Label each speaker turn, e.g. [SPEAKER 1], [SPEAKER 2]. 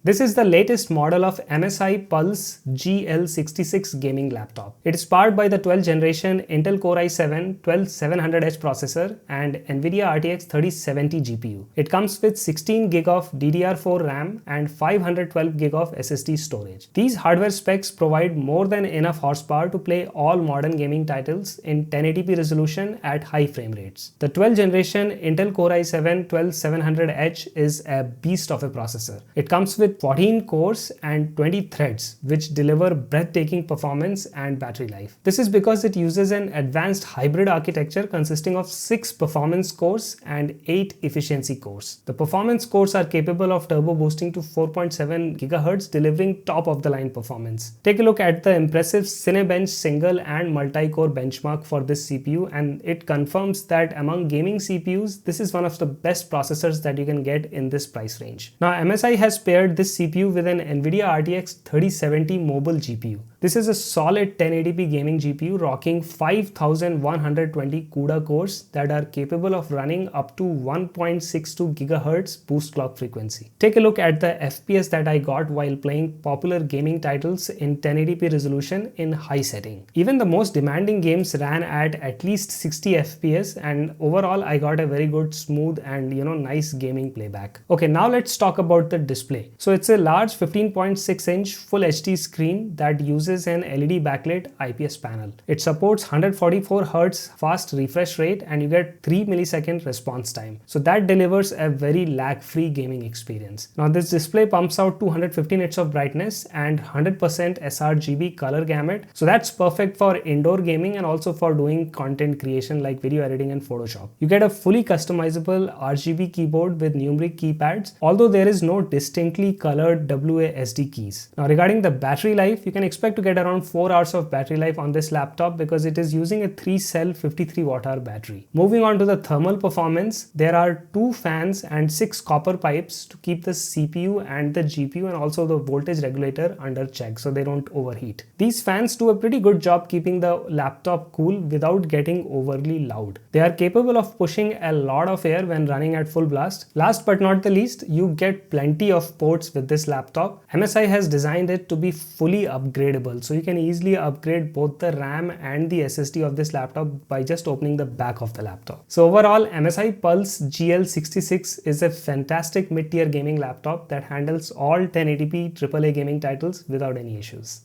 [SPEAKER 1] This is the latest model of MSI Pulse GL66 gaming laptop. It is powered by the 12th generation Intel Core i7-12700H processor and Nvidia RTX 3070 GPU. It comes with 16GB of DDR4 RAM and 512GB of SSD storage. These hardware specs provide more than enough horsepower to play all modern gaming titles in 1080p resolution at high frame rates. The 12th generation Intel Core i7-12700H is a beast of a processor. It comes with 14 cores and 20 threads, which deliver breathtaking performance and battery life. This is because it uses an advanced hybrid architecture consisting of 6 performance cores and 8 efficiency cores. The performance cores are capable of turbo boosting to 4.7 GHz, delivering top-of-the-line performance. Take a look at the impressive Cinebench single and multi-core benchmark for this CPU, and it confirms that among gaming CPUs, this is one of the best processors that you can get in this price range. Now, MSI has paired this CPU with an Nvidia RTX 3070 mobile GPU. This is a solid 1080p gaming GPU rocking 5120 CUDA cores that are capable of running up to 1.62 GHz boost clock frequency. Take a look at the FPS that I got while playing popular gaming titles in 1080p resolution in high setting. Even the most demanding games ran at least 60 FPS, and overall I got a very good smooth and nice gaming playback. Okay, now let's talk about the display. So it's a large 15.6-inch Full HD screen that uses an LED backlit IPS panel. It supports 144Hz fast refresh rate and you get 3 millisecond response time. So that delivers a very lag-free gaming experience. Now this display pumps out 215 nits of brightness and 100% sRGB color gamut. So that's perfect for indoor gaming and also for doing content creation like video editing and Photoshop. You get a fully customizable RGB keyboard with numeric keypads, although there is no distinctly colored WASD keys. Now regarding the battery life, you can expect to get around 4 hours of battery life on this laptop because it is using a 3-cell 53 watt-hour battery. Moving on to the thermal performance, there are 2 fans and 6 copper pipes to keep the CPU and the GPU and also the voltage regulator under check so they don't overheat. These fans do a pretty good job keeping the laptop cool without getting overly loud. They are capable of pushing a lot of air when running at full blast. Last but not the least, you get plenty of ports with this laptop. MSI has designed it to be fully upgradable, so you can easily upgrade both the RAM and the SSD of this laptop by just opening the back of the laptop. So overall, MSI Pulse GL66 is a fantastic mid-tier gaming laptop that handles all 1080p AAA gaming titles without any issues.